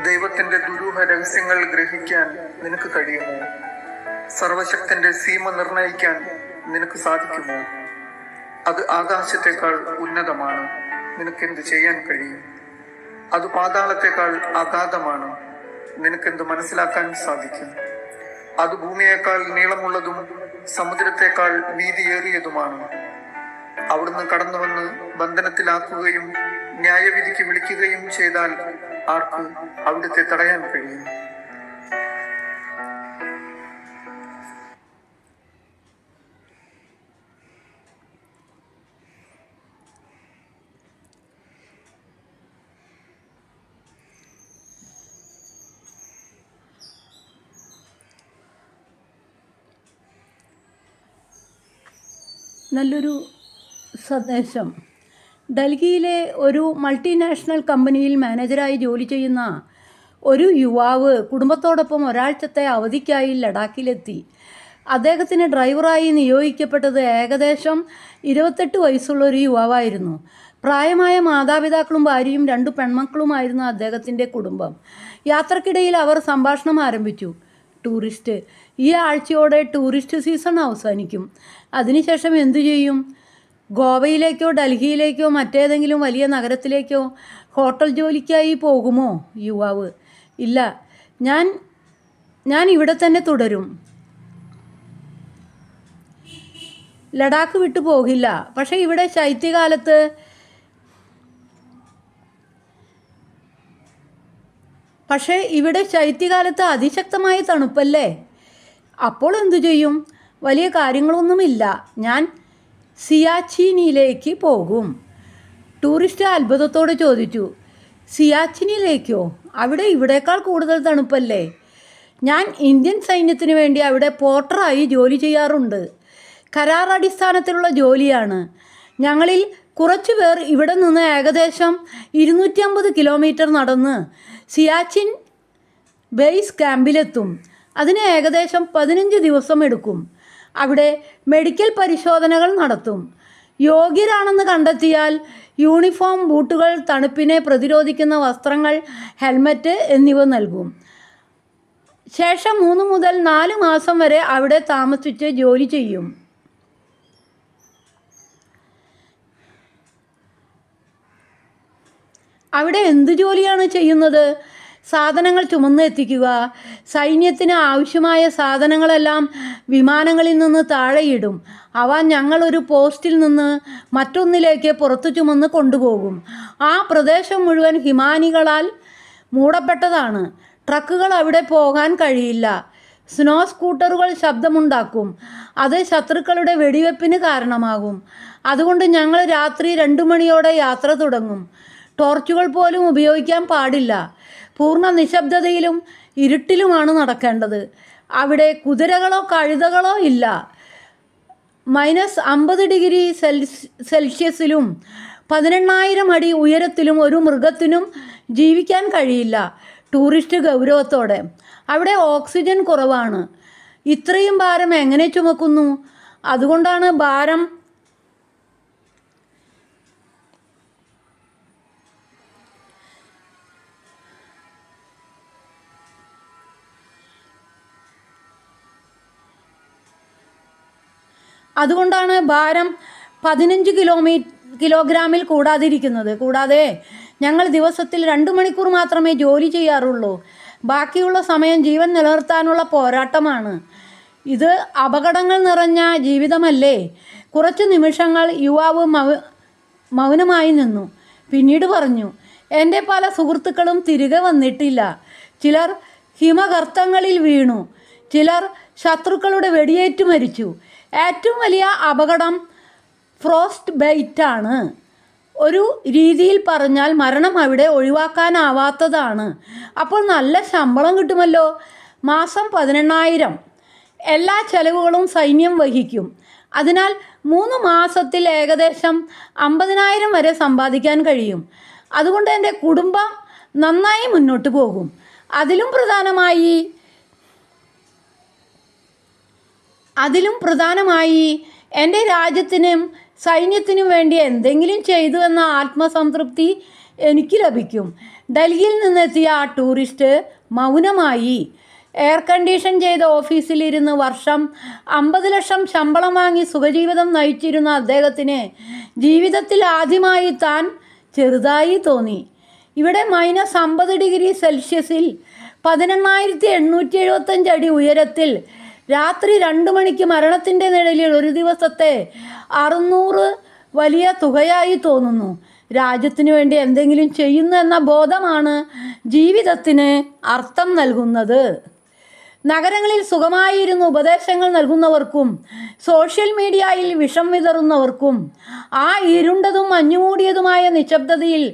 ദൈവത്തിന്റെ ദുരൂഹ രഹസ്യങ്ങൾ ഗ്രഹിക്കാൻ നിനക്ക് കഴിയുമോ? സർവശക്തന്റെ സീമ നിർണയിക്കാൻ നിനക്ക് സാധിക്കുമോ? അത് ആകാശത്തെക്കാൾ ഉന്നതമാണ്, നിനക്കെന്ത് ചെയ്യാൻ കഴിയും? അത് പാതാളത്തെക്കാൾ അഗാധമാണ്, നിനക്കെന്ത് മനസ്സിലാക്കാൻ സാധിക്കും? അത് ഭൂമിയേക്കാൾ നീളമുള്ളതും സമുദ്രത്തെക്കാൾ വീതിയേറിയതുമാണ്. അവിടുന്ന് കടന്നു വന്ന് ബന്ധനത്തിലാക്കുകയും ന്യായവിധിക്ക് വിളിക്കുകയും ചെയ്താൽ ആർക്ക് അവിടുത്തെ തടയാൻ കഴിയും? നല്ലൊരു സന്ദേശം. ഡൽഹിയിലെ ഒരു മൾട്ടിനാഷണൽ കമ്പനിയിൽ മാനേജരായി ജോലി ചെയ്യുന്ന ഒരു യുവാവ് കുടുംബത്തോടൊപ്പം ഒരാഴ്ചത്തെ അവധിക്കായി ലഡാക്കിലെത്തി. അദ്ദേഹത്തിന് ഡ്രൈവറായി നിയോഗിക്കപ്പെട്ടത് ഏകദേശം 28 വയസ്സുള്ള ഒരു യുവാവായിരുന്നു. പ്രായമായ മാതാപിതാക്കളും ഭാര്യയും 2 പെൺമക്കളുമായിരുന്നു അദ്ദേഹത്തിൻ്റെ കുടുംബം. യാത്രക്കിടയിൽ അവർ സംഭാഷണം ആരംഭിച്ചു. ടൂറിസ്റ്റ്, ഈ ആഴ്ചയോടെ ടൂറിസ്റ്റ് സീസൺ അവസാനിക്കും. അതിനുശേഷം എന്തു ചെയ്യും? ഗോവയിലേക്കോ ഡൽഹിയിലേക്കോ മറ്റേതെങ്കിലും വലിയ നഗരത്തിലേക്കോ ഹോട്ടൽ ജോലിക്കായി പോകുമോ? യുവാവ്, ഇല്ല, ഞാൻ ഇവിടെ തന്നെ തുടരും. ലഡാക്ക് വിട്ടു പോകില്ല. പക്ഷേ ഇവിടെ ശൈത്യകാലത്ത് അതിശക്തമായ തണുപ്പല്ലേ? അപ്പോൾ എന്തു ചെയ്യും? വലിയ കാര്യങ്ങളൊന്നുമില്ല, ഞാൻ സിയാച്ചിനിലേക്ക് പോകും. ടൂറിസ്റ്റ് അത്ഭുതത്തോടെ ചോദിച്ചു. സിയാച്ചിനിലേക്കോ? അവിടെ ഇവിടേക്കാൾ കൂടുതൽ തണുപ്പല്ലേ? ഞാൻ ഇന്ത്യൻ സൈന്യത്തിന് വേണ്ടി അവിടെ പോർട്ടറായി ജോലി ചെയ്യാറുണ്ട്. കരാർ അടിസ്ഥാനത്തിലുള്ള ജോലിയാണ്. ഞങ്ങളിൽ കുറച്ചു പേർ ഇവിടെ നിന്ന് ഏകദേശം 250 കിലോമീറ്റർ നടന്ന് സിയാച്ചിൻ ബേസ് ക്യാമ്പിലെത്തും. അതിന് ഏകദേശം 15 ദിവസം എടുക്കും. അവിടെ മെഡിക്കൽ പരിശോധനകൾ നടത്തും. യോഗ്യരാണെന്ന് കണ്ടെത്തിയാൽ യൂണിഫോം, ബൂട്ടുകൾ, തണുപ്പിനെ പ്രതിരോധിക്കുന്ന വസ്ത്രങ്ങൾ, ഹെൽമറ്റ് എന്നിവ നൽകും. ശേഷം 3 മുതൽ 4 മാസം വരെ അവിടെ താമസിച്ച് ജോലി ചെയ്യും. അവിടെ എന്ത് ജോലിയാണ് ചെയ്യുന്നത്? സാധനങ്ങൾ ചുമന്ന് എത്തിക്കുക. സൈന്യത്തിന് ആവശ്യമായ സാധനങ്ങളെല്ലാം വിമാനങ്ങളിൽ നിന്ന് താഴെയിടും. അവ ഞങ്ങൾ ഒരു പോസ്റ്റിൽ നിന്ന് മറ്റൊന്നിലേക്ക് പുറത്തു ചുമന്ന് കൊണ്ടുപോകും. ആ പ്രദേശം മുഴുവൻ ഹിമാനികളാൽ മൂടപ്പെട്ടതാണ്. ട്രക്കുകൾ അവിടെ പോകാൻ കഴിയില്ല. സ്നോ സ്കൂട്ടറുകൾ ശബ്ദമുണ്ടാക്കും. അത് ശത്രുക്കളുടെ വെടിവെപ്പിന് കാരണമാകും. അതുകൊണ്ട് ഞങ്ങൾ രാത്രി 2 മണിയോടെ യാത്ര തുടങ്ങും. ടോർച്ചുകൾ പോലും ഉപയോഗിക്കാൻ പാടില്ല. പൂർണ്ണ നിശബ്ദതയിലും ഇരുട്ടിലുമാണ് നടക്കേണ്ടത്. അവിടെ കുതിരകളോ കഴുതകളോ ഇല്ല. -50 ഡിഗ്രി സെൽഷ്യസിലും 18,000 അടി ഉയരത്തിലും ഒരു മൃഗത്തിനും ജീവിക്കാൻ കഴിയില്ല. ടൂറിസ്റ്റ് ഗൗരവത്തോടെ, അവിടെ ഓക്സിജൻ കുറവാണ്. ഇത്രയും ഭാരം എങ്ങനെ ചുമക്കുന്നു? അതുകൊണ്ടാണ് ഭാരം 15 കിലോഗ്രാമിൽ കൂടാതിരിക്കുന്നത്. കൂടാതെ ഞങ്ങൾ ദിവസത്തിൽ 2 മണിക്കൂർ മാത്രമേ ജോലി ചെയ്യാറുള്ളൂ. ബാക്കിയുള്ള സമയം ജീവൻ നിലനിർത്താനുള്ള പോരാട്ടമാണ്. ഇത് അപകടങ്ങൾ നിറഞ്ഞ ജീവിതമല്ലേ? കുറച്ച് നിമിഷങ്ങൾ യുവാവ് മൗനമായി നിന്നു. പിന്നീട് പറഞ്ഞു, എൻ്റെ പല സുഹൃത്തുക്കളും തിരികെ വന്നിട്ടില്ല. ചിലർ ഹിമഗർത്തങ്ങളിൽ വീണു, ചിലർ ശത്രുക്കളുടെ വെടിയേറ്റ് മരിച്ചു. ഏറ്റവും വലിയ അപകടം ഫ്രോസ്റ്റ് ബൈറ്റാണ്. ഒരു രീതിയിൽ പറഞ്ഞാൽ മരണം അവിടെ ഒഴിവാക്കാനാവാത്തതാണ്. അപ്പോൾ നല്ല ശമ്പളം കിട്ടുമല്ലോ. മാസം 18,000. എല്ലാ ചെലവുകളും സൈന്യം വഹിക്കും. അതിനാൽ 3 മാസത്തിൽ ഏകദേശം 50,000 വരെ സമ്പാദിക്കാൻ കഴിയും. അതുകൊണ്ട് എൻ്റെ കുടുംബം നന്നായി മുന്നോട്ട് പോകും. അതിലും പ്രധാനമായി എൻ്റെ രാജ്യത്തിനും സൈന്യത്തിനും വേണ്ടി എന്തെങ്കിലും ചെയ്തു എന്ന ആത്മസംതൃപ്തി എനിക്ക് ലഭിക്കും. ഡൽഹിയിൽ നിന്നെത്തിയ ആ ടൂറിസ്റ്റ് മൗനമായി. എയർ കണ്ടീഷൻ ചെയ്ത ഓഫീസിലിരുന്ന് വർഷം 50 ലക്ഷം ശമ്പളം വാങ്ങി സുഖജീവിതം നയിച്ചിരുന്ന അദ്ദേഹത്തിന് ജീവിതത്തിൽ ആദ്യമായി താൻ ചെറുതായി തോന്നി. ഇവിടെ -50°C 18,875 അടി ഉയരത്തിൽ രാത്രി 2 മണിക്ക് മരണത്തിൻ്റെ നിഴലിൽ ഒരു ദിവസത്തെ 600 വലിയ തുകയായി തോന്നുന്നു. രാജ്യത്തിനു വേണ്ടി എന്തെങ്കിലും ചെയ്യുന്നു എന്ന ബോധമാണ് ജീവിതത്തിന് അർത്ഥം നൽകുന്നത്. നഗരങ്ങളിൽ സുഖമായിരുന്ന് ഉപദേശങ്ങൾ നൽകുന്നവർക്കും സോഷ്യൽ മീഡിയയിൽ വിഷം വിതറുന്നവർക്കും ആ ഇരുണ്ടതും മഞ്ഞുമൂടിയതുമായ നിശബ്ദതയിൽ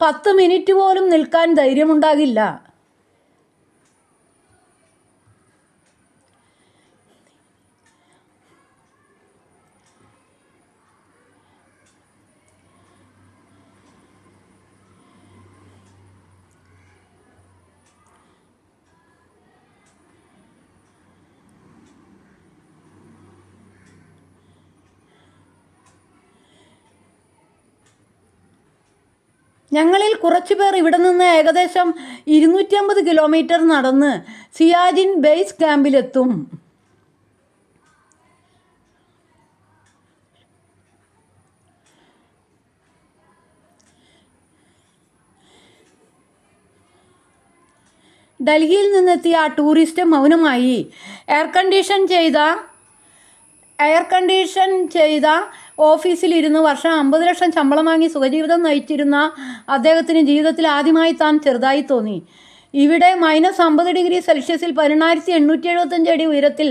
10 മിനിറ്റ് പോലും നിൽക്കാൻ ധൈര്യമുണ്ടാകില്ല. ഞങ്ങളിൽ കുറച്ചുപേർ ഇവിടെ നിന്ന് ഏകദേശം 250 കിലോമീറ്റർ നടന്ന് സിയാചിൻ ബേസ് ക്യാമ്പിലെത്തും. ഡൽഹിയിൽ നിന്നെത്തിയ ആ ടൂറിസ്റ്റ് മൗനമായി. എയർ കണ്ടീഷൻ ചെയ്ത ഓഫീസിലിരുന്ന് വർഷം 50 ലക്ഷം ശമ്പളം വാങ്ങി സുഖജീവിതം നയിച്ചിരുന്ന അദ്ദേഹത്തിന് ജീവിതത്തിൽ ആദ്യമായി താൻ ചെറുതായി തോന്നി. ഇവിടെ -50°C 18,875 അടി ഉയരത്തിൽ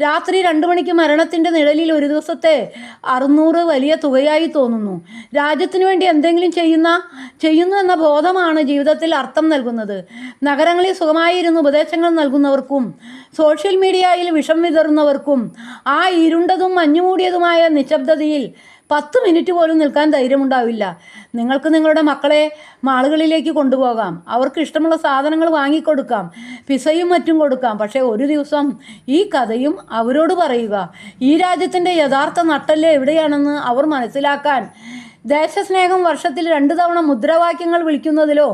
രാത്രി 2 മണിക്ക് മരണത്തിൻ്റെ നിഴലിൽ ഒരു ദിവസത്തെ 600 വലിയ തുകയായി തോന്നുന്നു. രാജ്യത്തിനു വേണ്ടി എന്തെങ്കിലും ചെയ്യുന്നു എന്ന ബോധമാണ് ജീവിതത്തിൽ അർത്ഥം നൽകുന്നത്. നഗരങ്ങളിൽ സുഖമായിരുന്ന് ഉപദേശങ്ങൾ നൽകുന്നവർക്കും സോഷ്യൽ മീഡിയയിൽ വിഷം വിതറുന്നവർക്കും ആ ഇരുണ്ടതും മഞ്ഞുമൂടിയതുമായ നിശബ്ദതയിൽ 10 മിനിറ്റ് പോലും നിൽക്കാൻ ധൈര്യമുണ്ടാവില്ല. നിങ്ങൾക്ക് നിങ്ങളുടെ മക്കളെ മാളുകളിലേക്ക് കൊണ്ടുപോകാം, അവർക്ക് ഇഷ്ടമുള്ള സാധനങ്ങൾ വാങ്ങിക്കൊടുക്കാം, പിസയും മറ്റും കൊടുക്കാം. പക്ഷേ ഒരു ദിവസം ഈ കഥയും അവരോട് പറയുക. ഈ രാജ്യത്തിൻ്റെ യഥാർത്ഥ നട്ടെല്ല് എവിടെയാണെന്ന് അവർ മനസ്സിലാക്കാൻ. ദേശസ്നേഹം വർഷത്തിൽ 2 തവണ മുദ്രാവാക്യങ്ങൾ വിളിക്കുന്നതിലോ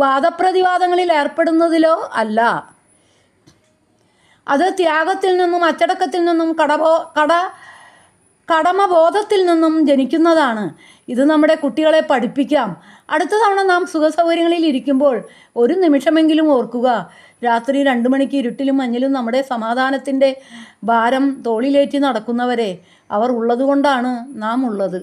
വാദപ്രതിവാദങ്ങളിൽ ഏർപ്പെടുന്നതിലോ അല്ല. അത് ത്യാഗത്തിൽ നിന്നും അച്ചടക്കത്തിൽ നിന്നും കടമബോധത്തിൽ നിന്നും ജനിക്കുന്നതാണ്. ഇത് നമ്മുടെ കുട്ടികളെ പഠിപ്പിക്കാം. അടുത്ത തവണ നാം സുഖസൗകര്യങ്ങളിൽ ഇരിക്കുമ്പോൾ ഒരു നിമിഷമെങ്കിലും ഓർക്കുക, രാത്രി 2 മണിക്ക് ഇരുട്ടിലും മഞ്ഞിലും നമ്മുടെ സമാധാനത്തിൻ്റെ ഭാരം തോളിലേറ്റി നടക്കുന്നവരെ അവർ ഉള്ളതുകൊണ്ടാണ് നാം ഉള്ളത്.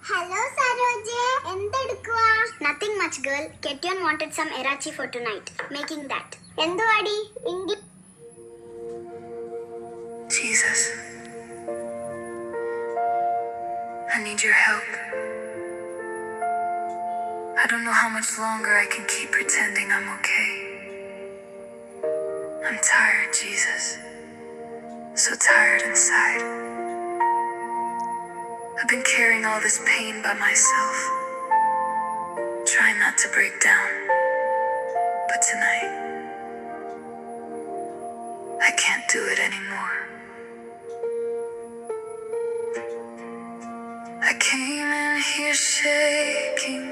Hello Saroje, എന്തെടുക്കുവാ? Nothing much girl. Ketyon wanted some erachi for tonight. Making that. എന്തുവാടി? Jesus, I need your help. I don't know how much longer I can keep pretending I'm okay. I'm tired, Jesus. So tired inside. I've been carrying all this pain by myself, trying not to break down. But tonight, I can't do it anymore. I came in here shaking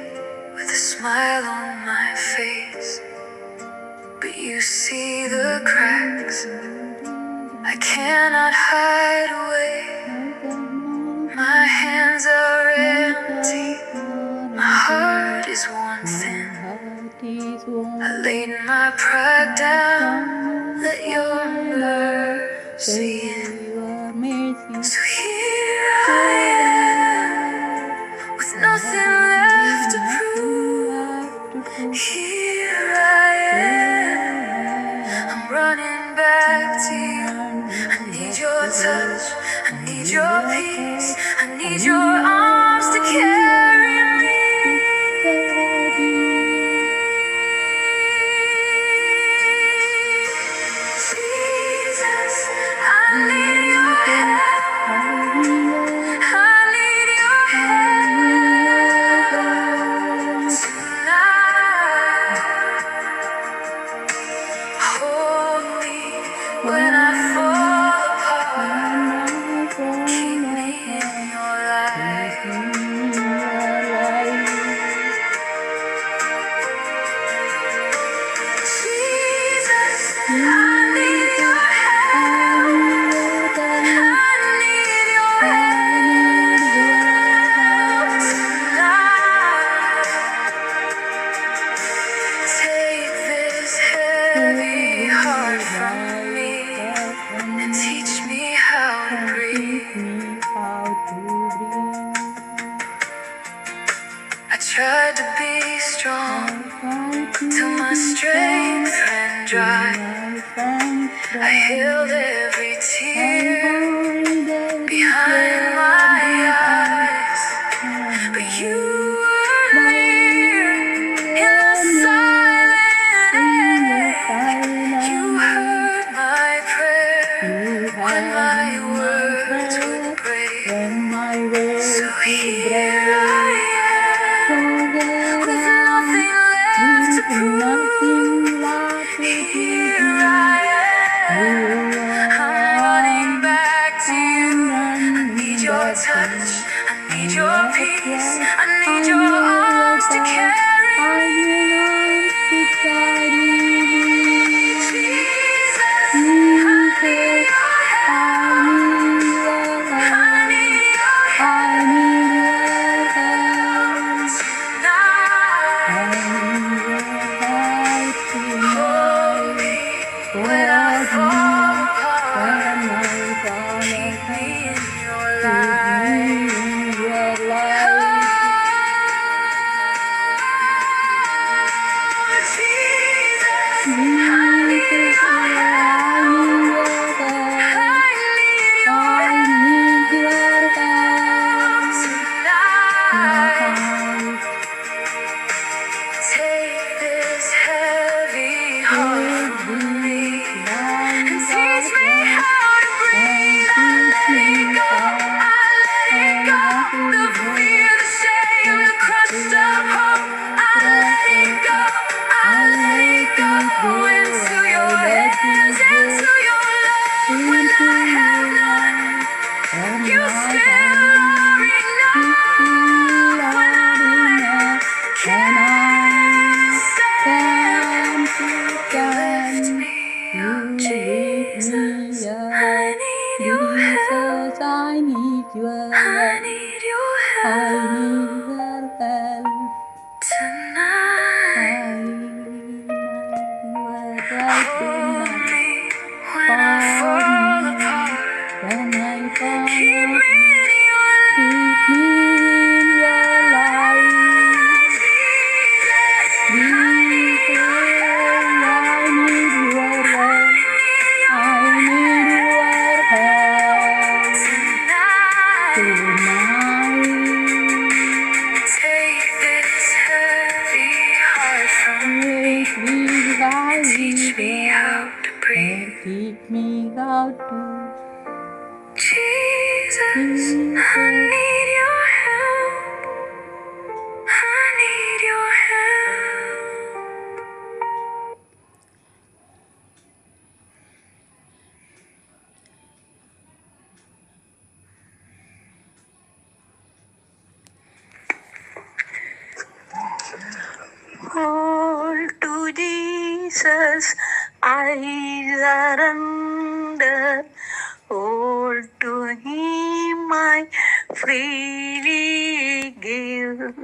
with a smile on my face, but you see the cracks. I cannot hide away. My hands are empty, my heart is worn thin. I laid my pride down, let your mercy in. So here I am, with nothing left to prove. Here I am, I'm running back to you. I need your touch, I need your peace, I need your arms to carry me. Jesus, I need your help. I need your help tonight. dry. I held every tear behind my eyes, but you were here in the silent air. You heard my prayer when my words would break. So here I am, with nothing left to prove. Here I am, I'm running back to you. I need your touch, I need your peace, I need your arms to carry me. Jesus, I need your help, I need your help tonight. Hold me when I fall apart. Keep me in your light. Oh, Jesus, I need your help. I need your help tonight. Take this heavy heart from me and teach me how to breathe. I let it go, I let it go. The fear, the shame, the crushed up hope. I let it go, I let it go. Into your hands, into your love. When I have none, you still are enough. When I can't stand, you lift me up, Jesus. I need your help. I need your I help. need your I help need your help. tonight. Hold me when I fall apart. Keep me in your light. Jesus, I need your help. I need your help tonight. Take this heavy heart from me. Teach me how to breathe. Teach me how to. Jesus, I need your help. I need your help. All to Jesus I surrender. All to Him I freely give.